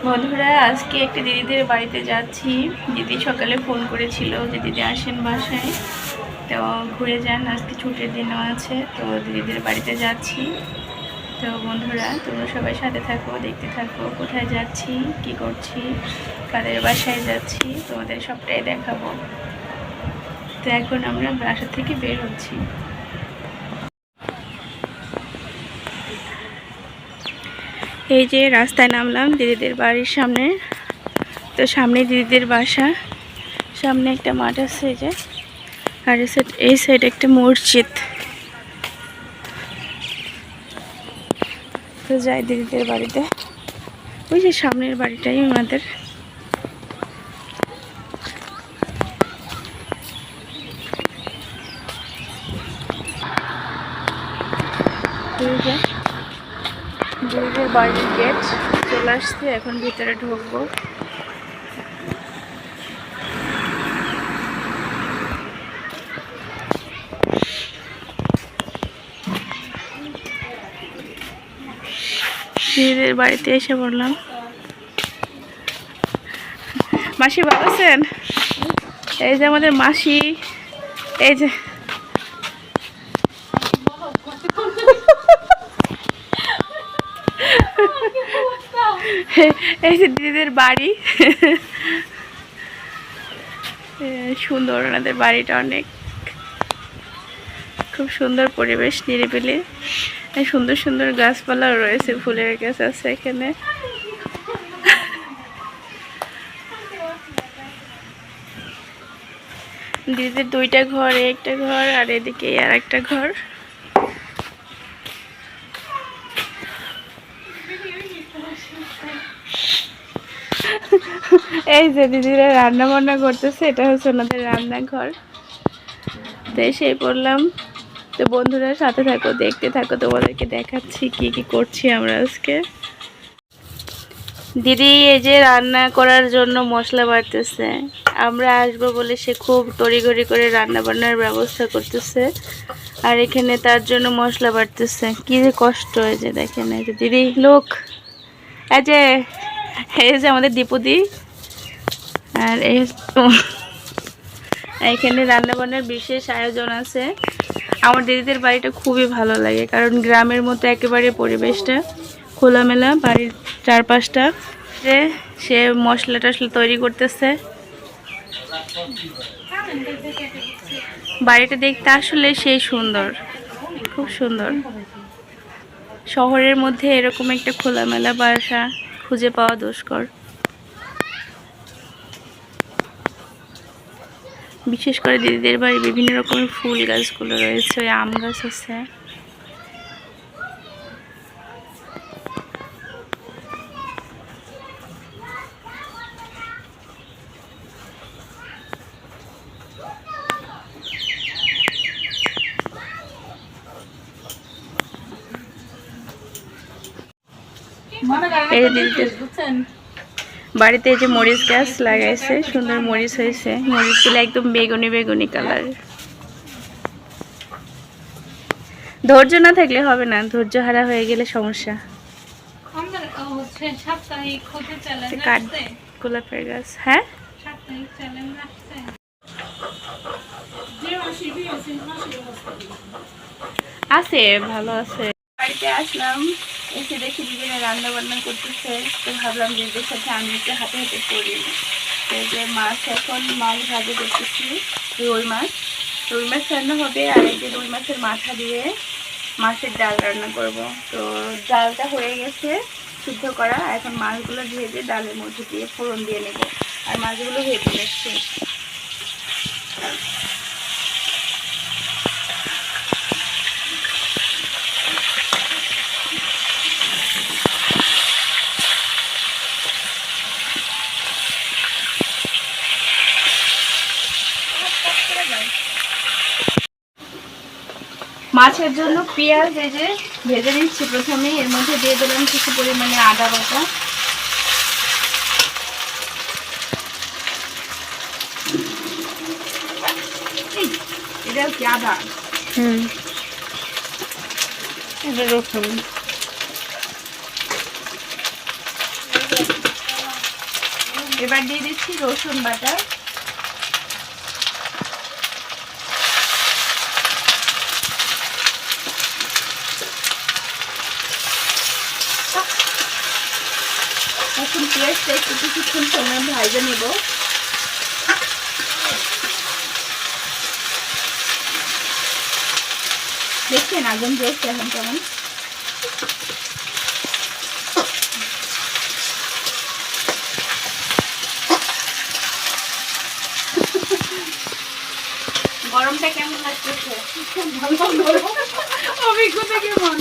বন্ধুরা আজকে একটা দিদিদের বাড়িতে যাচ্ছি। দিদি সকালে ফোন করেছিল যে দিদি আসেন বাসায়, তো ঘুরে যান, আজকে ছুটির দিনও আছে, তো দিদিদের বাড়িতে যাচ্ছি। তো বন্ধুরা তোমরা সবাই সাথে থাকো, দেখতে থাকো কোথায় যাচ্ছি, কি করছি, কাদের বাসায় যাচ্ছি, তোমাদের সবটাই দেখাবো। তো এখন আমরা বাসা থেকে বের হচ্ছি। এই যে রাস্তায় নামলাম দিদিদের বাড়ির সামনে। তো সামনে দিদিদের বাসা, সামনে একটা মাঠ আছে এই যে, আর এই সাইড একটা মসজিদ। তো যাই দিদিদের বাড়িতে, ওই যে সামনের বাড়িটাই আমাদের। দিদিদের বাড়ির গেট চলে আসছে, এখন ভিতরে ঢুকবো। দিদিদের বাড়িতে এসে পড়লাম। মাসি ভালো আছেন? এই যে আমাদের মাসি, এই যে এই যে দিদিদের বাড়ি। সুন্দর ওনাদের বাড়িটা, অনেক খুব সুন্দর পরিবেশ, নিরিবিলি, সুন্দর সুন্দর গাছপালাও রয়েছে, ফুলের গাছ আছে এখানে। দিদিদের দুইটা ঘর, একটা ঘর আর এদিকে আর একটা ঘর। এই যে দিদিরা রান্না বান্না করতেছে, এটা হচ্ছে ওনাদের রান্নাঘর। তো এসে পড়লাম। তো বন্ধুরা সাথে থাকো, দেখতে থাকো, তোমাদেরকে দেখাচ্ছি কি কি করছি আমরা আজকে। দিদি এই যে রান্না করার জন্য মশলা বাড়তেছে, আমরা আসবো বলে সে খুব তড়িঘড়ি করে রান্না বান্নার ব্যবস্থা করতেছে, আর এখানে তার জন্য মশলা বাড়তেছে। কি যে কষ্ট, এই যে দেখেন, এই যে দিদি লোক, এই যে আমাদের দীপুদি, আর এখানে রান্নাবান্নার বিশেষ আয়োজন আছে। আমার দিদিদের বাড়িটা খুবই ভালো লাগে, কারণ গ্রামের মতো একেবারে পরিবেশটা খোলামেলা, বাড়ির চারপাশটা। সে মশলা টশলা তৈরি করতেছে। বাড়িটা দেখতে আসলে সেই সুন্দর, খুব সুন্দর। শহরের মধ্যে এরকম একটা খোলামেলা বাসা খুঁজে পাওয়া দুষ্কর। বিশেষ করে দিদিদের বাড়ি বিভিন্ন রকমের ফুল গাছগুলো রয়েছে, ওই আম গাছ আছে। এই যে দিদিদের বাড়িতে এই যে মরিচ গাছ লাগাইছে, সুন্দর মরিচ হয়েছে, মরিচগুলো একদম বেগুনি বেগুনি কালার। ধৈর্য না থাকলে হবে না, ধৈর্য হারা হয়ে গেলে সমস্যা। গোলাপের গাছ, হ্যাঁ আছে, ভালো আছে। বাড়িতে আসলাম, এসে দেখি দিদিরা রান্না বান্না করতেছে, তো ভাবলাম দিদিদের সাথে আমি একটু হাতে হাতে করি। এই যে মাছ, এখন মাছ ভাজি করতেছি, রুই মাছ রান্না হবে, আর এই যে রুই মাছের মাথা দিয়ে মাছের ডাল রান্না করব। তো ডালটা হয়ে গেছে সিদ্ধ করা, এখন মাছগুলো ভেজে ডালের মধ্যে দিয়ে ফোড়ন দিয়ে নেব, আর মাছগুলো ভেজে নিচ্ছি। মাছের জন্য পেঁয়াজ এই যে ভেজে নিচ্ছি প্রথমে, এর মধ্যে দিয়ে দিলাম কিছু পরিমাণে আদা বাটা, এটা কি আদা, এটা রসুন, এবার দিয়ে দিচ্ছি রসুন বাটা, এখন পেঁয়াজটা একটু কিছুক্ষণ সময় ভাজে নেব। দেখছেন আগুন জ্বলছে এখন কেমন। গরমটা কেমন লাগতেছে? অভিজ্ঞতা কেমন?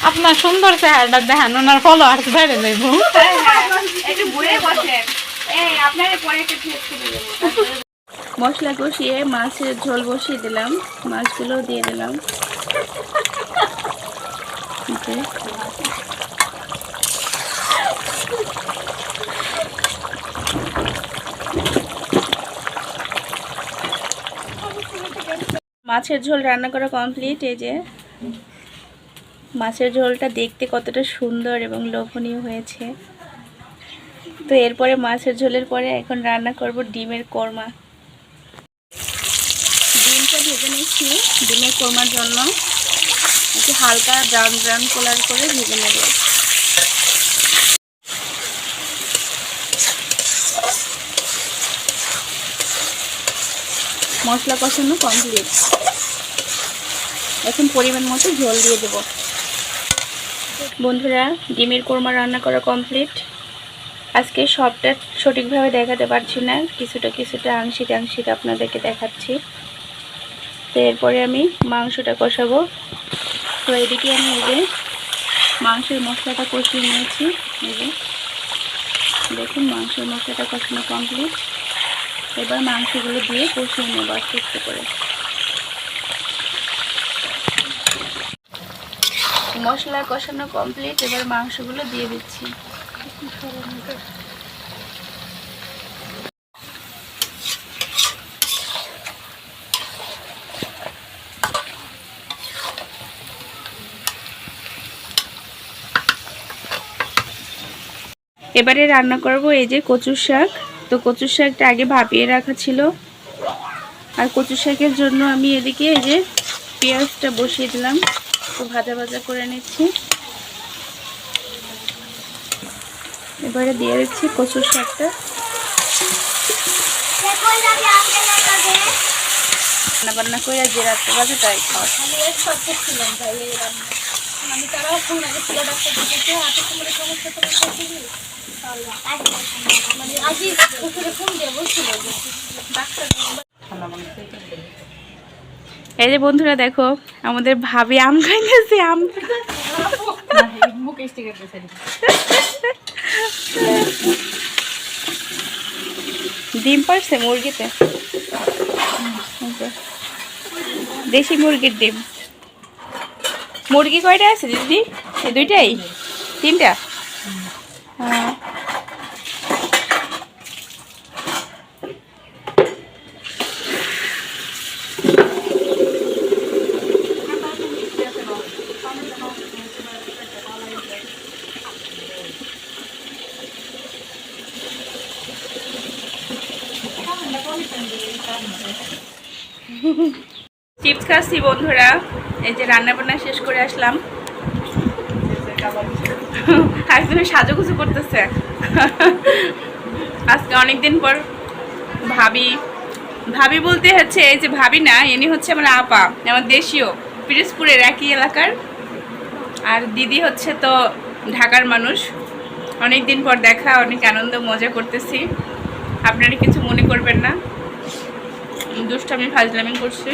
আপনার সুন্দর চেহারাটা দেখান, ওনার ফলোয়ার্স বেড়ে যাইব। একটু ঘুরে বসেন, এই আপনার পরে একটু ঠেক করে দেবো। মশলা কষিয়ে মাছের ঝোল বসিয়ে দিলাম, মাছগুলো দিয়ে দিলাম। মাছের ঝোল রান্না করা কমপ্লিট। এই যে মাছের ঝোলটা দেখতে কতটা সুন্দর এবং লোভনীয় হয়েছে। তো এরপরে মাছের ঝোলের পরে এখন রান্না করব ডিমের কোরমা। ডিমটা ভেজে নিচ্ছি ডিমের কোরমার জন্য, একটু হালকা ব্রাউন ব্রাউন কালার করে ভেজে নেব। মশলা কষানো কমপ্লিট, এখন পরিমাণ মতো ঝোল দিয়ে দেব। বন্ধুরা, ডিমের কোরমা রান্না করা কমপ্লিট। আজকে সবটা সঠিকভাবে দেখাতে পারছি না, কিছুটা আংশিক আপনাদেরকে দেখাচ্ছি। তো এরপরে আমি মাংসটা কষাবো। তো এদিকে আমি এই যে মাংসের মশলাটা কষিয়ে নিয়েছি। এই যে দেখুন মাংসের মশলাটা কষানো কমপ্লিট। এবার মাংসগুলো দিয়ে কষিয়ে নেব আস্তে আস্তে করে। মশলা কষানো কমপ্লিট, এবার মাংসগুলো দিয়ে দিচ্ছি। এবারে রান্না করব এই যে কচুর শাক। তো কচুর শাকটা আগে ভাপিয়ে রাখা ছিল, আর কচুর শাকের জন্য আমি এদিকে এই যে পেঁয়াজটা বসিয়ে দিলাম, তো ভাজা ভাজা করে নিচ্ছি। এবারে দিয়ে দিচ্ছি কচুর শাকটা। রান্না বান্না করে যে রাত্রে বাজে তাই খাওয়া। এই যে বন্ধুরা দেখো, আমাদের ভাবি আম খাইতেছে। আম ডিম পারছে মুরগিতে, দেশি মুরগির ডিম। মুরগি কয়টা আছে দিদি? এই দুইটাই? তিনটা? হ্যাঁ। চিপস খাচ্ছি বন্ধুরা। এই যে রান্না বান্না শেষ করে আসলাম, একদম সাজুগুজু করতেছে। আজকে অনেকদিন পর ভাবি বলতে হচ্ছে, এই যে ভাবি না, ইনি হচ্ছে আমার আপা, আমার দেশীয় পিরোজপুরের একই এলাকার। আর দিদি হচ্ছে তো ঢাকার মানুষ। অনেকদিন পর দেখা, অনেক আনন্দ মজা করতেছি। আপনারা কিছু মনে করবেন না, দুষ্টামি ফাজলামি করছি।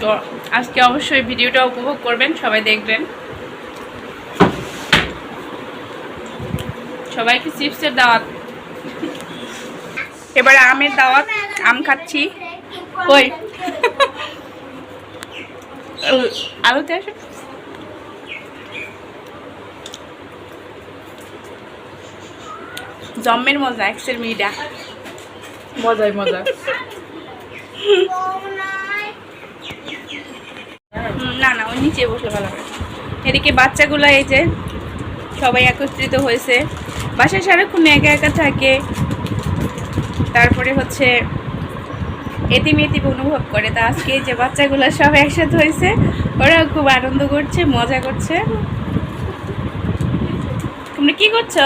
তো আজকে অবশ্যই ভিডিওটা উপভোগ করবেন, সবাই দেখবেন। সবাইকে চিপসের দাওয়াত। এবারে আমের দাওয়াত, আম খাচ্ছি। কই আলুতে আসে জম্মের মজা, এক্সের মিডা মজাই মজা। না ওই নিচে বসলে ভালো হবে। এদিকে বাচ্চাগুলো এই যে সবাই একত্রিত হয়েছে। বাসায় সারাক্ষণ একা একা থাকে, তারপরে হচ্ছে এতিম এতিম অনুভব করে। তা আজকে এই যে বাচ্চাগুলো সব একসাথে হয়েছে, ওরা খুব আনন্দ করছে, মজা করছে। তোমরা কি করছো?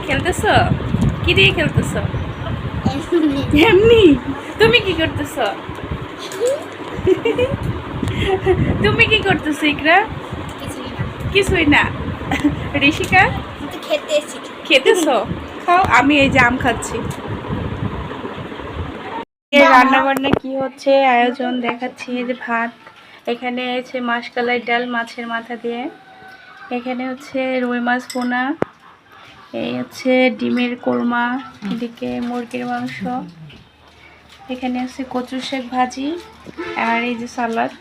খেলতেছো? কি দিয়ে খেলতেছো? এমনি? তুমি কি করতেছো? তুমি কি করতেছো ইকরা? কিছুই না। ঋষিকা খেতেছো? খাও, আমি এই যে আম খাচ্ছি। রান্না বান্না কি হচ্ছে আয়োজন দেখাচ্ছি। এই যে ভাত, এখানে আছে মাসকলাই ডাল মাছের মাথা দিয়ে, এখানে হচ্ছে রুই মাছ পোনা, এই হচ্ছে ডিমের কোরমা, এদিকে মুরগির মাংস, এখানে আছে কচু শাক ভাজি, আর এই যে সালাদ।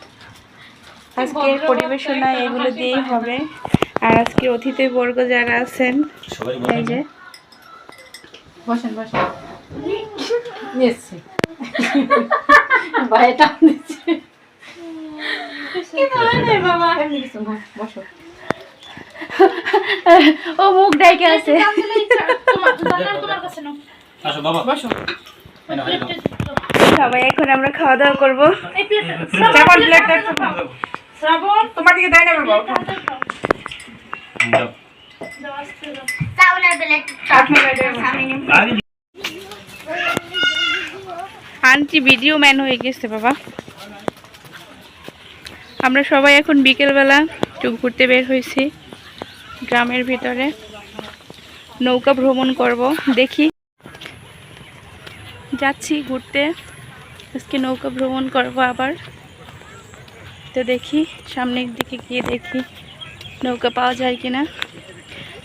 আজকের পরিবেশনা এগুলো দিয়েই হবে। আর আজকে অতিথিবর্গ যারা আছেন, এই যে বসেন বসেন। নিয়েছি বাইটা দিচ্ছি বাবা, বসো। ও মুখ ডাইকে আছে। সবাই এখন আমরা খাওয়া দাওয়া করবো। তোমার দিকে দেয় না বাবা। আন্টি ভিডিও ম্যান হয়ে গেছে বাবা। আমরা সবাই এখন বিকেলবেলা একটু ঘুরতে বের হয়েছি গ্রামের ভিতরে, নৌকা ভ্রমণ করব। দেখি, যাচ্ছি ঘুরতে, আজকে নৌকা ভ্রমণ করব আবার। তো দেখি সামনের দিকে গিয়ে দেখি নৌকা পাওয়া যায় কিনা।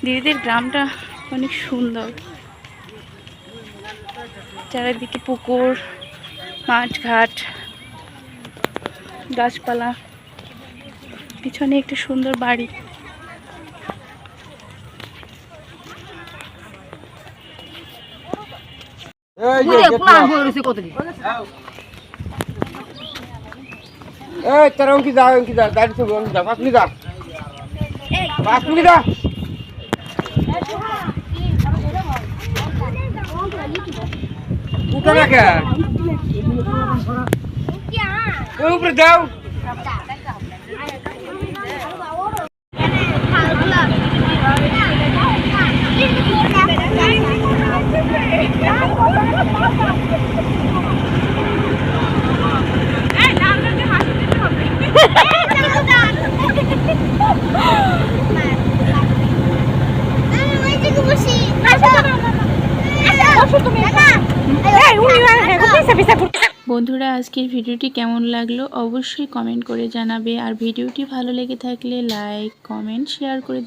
দিদিদের গ্রামটা অনেক সুন্দর, চারিদিকে পুকুর, মাঠ ঘাট, গাছপালা, পিছনে একটা সুন্দর বাড়ি। বন্ধুরা, আজকের ভিডিওটি কেমন লাগলো অবশ্যই কমেন্ট করে জানাবে। আর ভিডিওটি ভালো লেগে থাকলে লাইক, কমেন্ট, শেয়ার করে